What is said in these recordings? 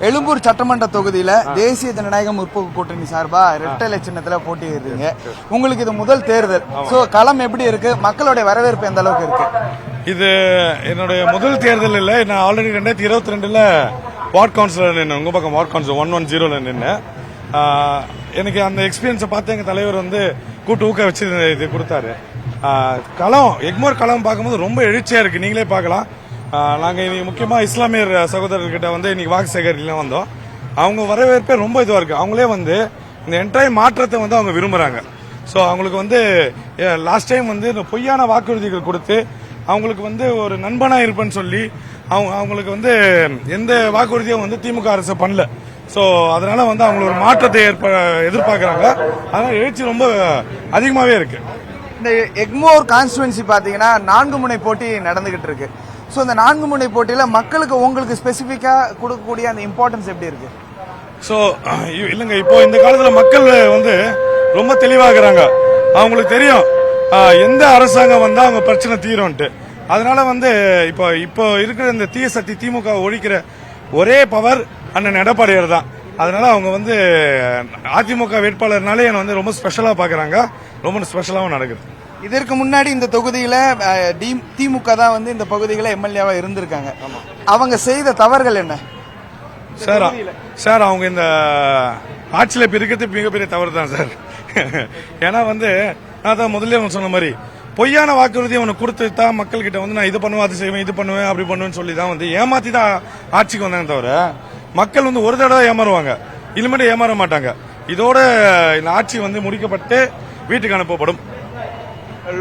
எழும்பூர் சட்டமன்ற தொகுதியில தேசிய ஜனநாயக முற்போக்கு கூட்டணி சார்பா இரட்டை இலை சின்னத்துல போட்டியிடுறீங்க. உங்களுக்கு இது முதல் தேர்தல். சோ களம் எப்படி இருக்கு? மக்களுடைய வரவேற்பு எந்த அளவுக்கு இருக்கு? இது என்னுடைய முதல் தேர்தல் இல்ல. நான் ஆல்ரெடி 2022 வார்டு கவுன்சிலர் நின்று உங்க பக்கம் வார்டு கவுன்சிலர் 110 நின்று எனக்கு அந்த எக்ஸ்பீரியன்ஸை பார்த்து எங்க தலைவர் வந்து கூட்டு ஊக்க வச்சு இது கொடுத்தாரு. களம் எக்மோர் களம் பார்க்கும்போது ரொம்ப எழுச்சியா இருக்கு. நீங்களே பார்க்கலாம். நாங்க இன்னைக்கு முக்கியமா இஸ்லாமியர் சகோதரர்கிட்ட வந்து இன்னைக்கு வாக்கு சேகரிக்கலாம் வந்தோம். அவங்க வரவேற்பே ரொம்ப இதுவா இருக்கு. அவங்களே வந்து இந்த என்டையர் மாற்றத்தை வந்து அவங்க விரும்புறாங்க. சோ அவங்களுக்கு வந்து லாஸ்ட் டைம் வந்து இந்த பொய்யான வாக்குறுதிகள் கொடுத்து அவங்களுக்கு வந்து ஒரு நண்பனா இருப்பேன்னு சொல்லி அவங்களுக்கு வந்து எந்த வாக்குறுதியும் வந்து திமுக அரசு பண்ணல. சோ அதனால வந்து அவங்க ஒரு மாற்றத்தை எதிர்பார்க்கறாங்க. அதனால எழுச்சி ரொம்ப அதிகமாவே இருக்கு. இந்த எக்மோர் கான்ஸ்டுவன்சி பாத்தீங்கன்னா 4 முனை போட்டி நடந்துகிட்டு இருக்கு. சோ இந்த 4 முனை போட்டியில மக்களுக்கு உங்களுக்கு ஸ்பெசிபிக்கா கொடுக்கக்கூடிய அந்த இம்பார்ட்டன்ஸ் எப்படி இருக்கு? சோ இல்லங்க, இப்போ இந்த காலத்துல மக்கள் வந்து ரொம்ப தெளிவாகிறாங்க. அவங்களுக்கு தெரியும் எந்த அரசாங்கம் வந்தா அவங்க பிரச்சனை தீரும்ட்டு. அதனால வந்து இப்போ இருக்கிற இந்த தீய சக்தி திமுக ஒழிக்கிற ஒரே பவர் அண்ணன் எடப்பாடியார் தான். அதனால அவங்க வந்து அதிமுக வேட்பாளர்னாலே என்ன வந்து ரொம்ப ஸ்பெஷலா பாக்குறாங்க. ரொம்ப ஸ்பெஷலாவும் நடக்குது. இதற்கு முன்னாடி இந்த தொகுதியில திமுக தான் வந்து இந்த பகுதியில எம்எல்ஏவா இருந்திருக்காங்க. அவங்க செய்த தவறுகள் என்ன சார்? அவங்க இந்த ஆட்சியில இருக்கிறது மிகப்பெரிய தவறு தான் சார். ஏன்னா வந்து நான் தான் முதல்ல சொன்ன மாதிரி பொய்யான வாக்குறுதி அவனுக்கு கொடுத்து தான் மக்கள் கிட்ட வந்து நான் இது பண்ணுவேன், அது செய்வேன், இது பண்ணுவேன், அப்படி பண்ணுவேன்னு சொல்லி தான் வந்து ஏமாத்தி தான் ஆட்சிக்கு வந்தாங்க. தவிர மக்கள் வந்து ஒரு தடவை ஏமாறுவாங்க, இனிமேட்டு ஏமாற மாட்டாங்க. இதோட இந்த ஆட்சி வந்து முடிக்கப்பட்டு வீட்டுக்கு அனுப்பப்படும்.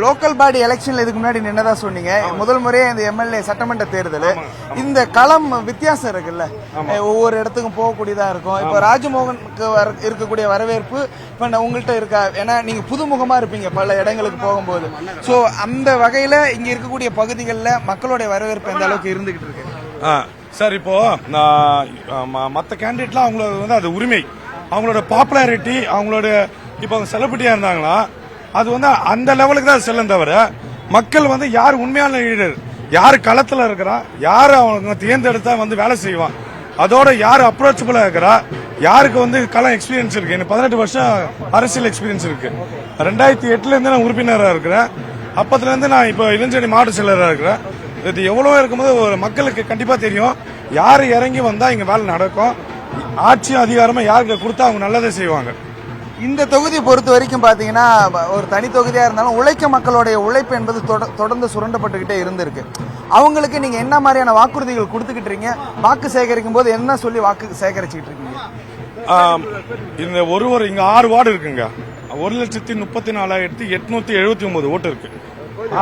லோக்கல் பாடி எலெக்ஷன்ல இதுக்கு முன்னாடி நின்னதா சொன்னீங்க. முதல் முறையே இந்த எம்எல்ஏ சட்டமன்ற தேர்தல். இந்த களம் வித்தியாசம் இருக்குல்ல, ஒவ்வொரு இடத்துக்கும் போகக்கூடியதா இருக்கும். இப்ப ராஜமோகனுக்கு இருக்கக்கூடிய வரவேற்பு இப்ப உங்கள்கிட்ட இருக்கா? ஏன்னா நீங்க புதுமுகமா இருப்பீங்க பல இடங்களுக்கு போகும்போது. சோ அந்த வகையில இங்க இருக்கக்கூடிய பகுதிகளில் மக்களுடைய வரவேற்பு எந்த அளவுக்கு இருந்துகிட்டு இருக்கு சார்? இப்போ மற்ற கேண்டிடேட்லாம் அவங்களுக்கு வந்து அது உரிமை, அவங்களோட பாப்புலாரிட்டி, அவங்களோட இப்போ அவங்க செலிபிரிட்டியா இருந்தாங்களா அது வந்து அந்த லெவலுக்கு தான் செல்லும். தவிர மக்கள் வந்து யார் உண்மையான லீடர், யார் களத்துல இருக்கிறா, யார் அவங்க தேர்ந்தெடுத்தா வந்து வேலை செய்வான், அதோட யார் அப்ரோச்சபிளா இருக்கிறா, யாருக்கு வந்து களம் எக்ஸ்பீரியன்ஸ் இருக்கு. எனக்கு 18 வருஷம் அரசியல் எக்ஸ்பீரியன்ஸ் இருக்கு. 2008 இருந்து நான் உறுப்பினராக இருக்கிறேன். அப்பத்துல இருந்து நான் இப்போ இளஞ்செடி மாவட்ட செயலராக இருக்கிறேன். இது எவ்வளவு இருக்கும்போது ஒரு மக்களுக்கு கண்டிப்பா தெரியும் யாரு இறங்கி வந்தா இங்க வேலை நடக்கும், ஆட்சியும் அதிகாரமும் யாருக்கு கொடுத்தா அவங்க நல்லதை செய்வாங்க. இந்த தொகுதியை பொறுத்த வரைக்கும் பாத்தீங்கன்னா ஒரு தனி தொகுதியா இருந்தாலும் உழைக்க மக்களுடைய உழைப்பு என்பது தொடர்ந்து சுரண்டப்பட்டுக்கிட்டே இருந்திருக்கு. அவங்களுக்கு நீங்க என்ன மாதிரியான வாக்குறுதிகள் கொடுத்துக்கிட்டு இருக்கீங்க? வாக்கு சேகரிக்கும் போது என்ன சொல்லி வாக்கு சேகரிச்சுக்கிட்டு இருக்கீங்க? இந்த இங்க 6 வார்டு இருக்குங்க. 1,34,879 ஓட்டு இருக்கு.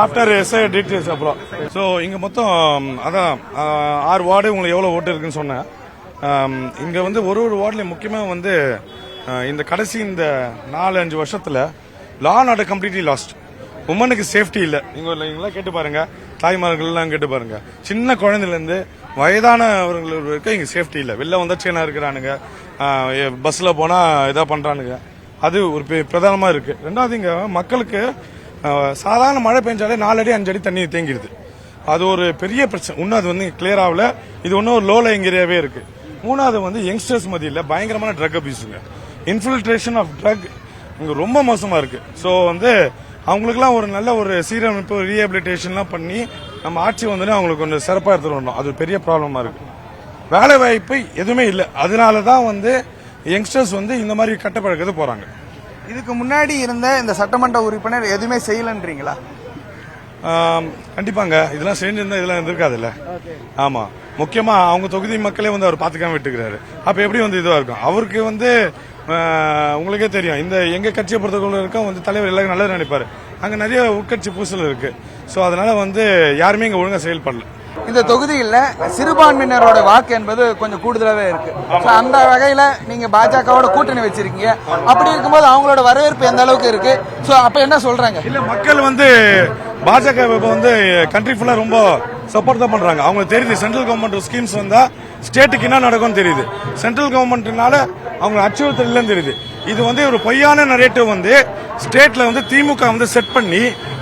ஆஃப்டர் எஸ்ஐ டீடைல்ஸ் அப்புறம் சோ இங்க மொத்தம் அதான் 6 வார்டு. உங்களுக்கு எவ்வளவு ஓட்டு இருக்குன்னு சொன்னேன். இங்க வந்து ஒரு வார்டுல முக்கியமா வந்து இந்த கடைசி இந்த 4-5 வருஷத்துல law and order completely lost. உமனுக்கு சேஃப்டி இல்ல. நீங்க கேட்டு பாருங்க, தாய்மார்கள் கேட்டு பாருங்க. சின்ன குழந்தைல இருந்து வயதானவர்களுக்கு இங்க சேஃப்டி இல்ல. வெளில வந்தா சீனா இருக்கிறானுங்க, பஸ்ல போனா இதா பண்றானுங்க. அது ஒரு பிரதானமா இருக்கு. ரெண்டாவது இங்க மக்களுக்கு சாதாரண மழை பெஞ்சாலே 4 அடி 5 அடி தண்ணி தேங்கிடுது. அது ஒரு பெரிய பிரச்சனை. இன்னும் அது வந்து கிளியர் ஆகல. இது ஒன்னும் ஒரு லோ லைங் ஏரியாவே இருக்கு. மூணாவது வந்து யங்ஸ்டர்ஸ் மத்தியில் பயங்கரமான ட்ரக் அபியூஸுங்க. இன்ஃபில்ட்ரேஷன் ஆஃப் ட்ரக் இங்க ரொம்ப மோசமா இருக்கு. சோ வந்து அவங்களுக்குலாம் ஒரு நல்ல ஒரு சீரமைப்பு ரீஹபிலிட்டேஷன்லாம் பண்ணி நம்ம ஆட்சி வந்து அவங்களுக்கு கொஞ்சம் சிறப்பாக எடுத்துட்டு வரணும். அது பெரிய ப்ராப்ளமா இருக்கு. வேலை வாய்ப்பு எதுவுமே இல்லை. அதனாலதான் வந்து யங்ஸ்டர்ஸ் வந்து இந்த மாதிரி கட்டப்பழக்கத்து போறாங்க. இதுக்கு முன்னாடி இருந்த இந்த சட்டமன்ற உறுப்பினர் எதுவுமே செய்யலன்றீங்களா? கண்டிப்பாங்க. இதெல்லாம் செஞ்சிருந்தா இதெல்லாம் இருந்திருக்காதுல்ல. ஆமா, முக்கியமா அவங்க தொகுதி மக்களே வந்து அவர் பாத்துக்காம விட்டுக்கிறாரு. அப்ப எப்படி வந்து இதுவா இருக்கும்? அவருக்கு வந்து உங்களுக்கே தெரியும், இந்த எங்க கட்சியை பொறுத்தவரை இருக்கும் வந்து தலைவர் எல்லாரும் நல்லது நினைப்பாரு. அங்க நிறைய உட்கட்சி பூசல் இருக்கு. சோ அதனால வந்து யாருமே இங்க ஒழுங்கா செயல்படல. இந்த தொகுதியில் சிறுபான்மையினரோட வாக்கு என்பது கொஞ்சம் கூடுதலாவே இருக்கு. அந்த வகையில நீங்க பாஜகவோட கூட்டணி வச்சிருக்கீங்க. அப்படி இருக்கும்போது அவங்களோட வரவேற்பு எந்த அளவுக்கு இருக்கு? சோ அப்ப என்ன சொல்றாங்க? இல்ல, மக்கள் வந்து பாஜக வந்து கண்ட்ரி ஃபுல்லா ரொம்ப சப்போர்ட் தான் பண்றாங்க. அவங்களுக்கு தெரியுது சென்ட்ரல் கவர்மெண்ட் ஸ்கீம்ஸ் வந்தா ஸ்டேட்டுக்கு என்ன நடக்கும்னு தெரியுது. சென்ட்ரல் கவர்மெண்ட்னால அவங்க அச்சுறுத்தல் இல்லைன்னு தெரியுது. இது வந்து ஒரு பொய்யான நரேட்டிவ் வந்து ஸ்டேட்ல வந்து திமுக வந்து செட் பண்ணி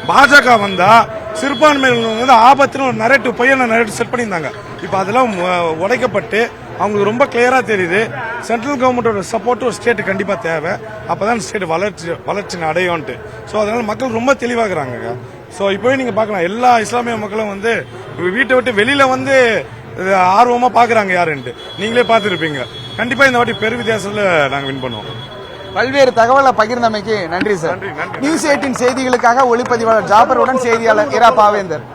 பாஜக வந்தா சிறுபான்மையினர் வந்து ஆபத்துன்னு ஒரு நரேட்டிவ் பொய்யான நரேட்டிவ் செட் பண்ணியிருந்தாங்க. இப்ப அதெல்லாம் உடைக்கப்பட்டு அவங்களுக்கு ரொம்ப கிளியரா தெரியுது சென்ட்ரல் கவர்மெண்டோட சப்போர்ட் ஒரு ஸ்டேட் கண்டிப்பா தேவை. அப்பதான் ஸ்டேட் வளர்ச்சி அடையும்ட்டு. ஸோ அதனால மக்கள் ரொம்ப தெளிவாகிறாங்க. ஸோ இப்போவே நீங்க பார்க்கலாம், எல்லா இஸ்லாமிய மக்களும் வந்து வீட்டை விட்டு வெளியில வந்து ஆர்வமா பாக்குறாங்க யாருன்ட்டு. நீங்களே பார்த்துருப்பீங்க. கண்டிப்பா இந்த வாட்டி பெரு வித்தியாசத்துல நாங்க வின் பண்ணுவோம். பல்வேறு தகவலை பகிர்ந்தமைக்கு நன்றி சார். நன்றி. நியூஸ் 18 செய்திகளுக்காக ஒளிப்பதிவாளர் ஜாபருடன் செய்தியாளர் இரா பாவேந்தர்.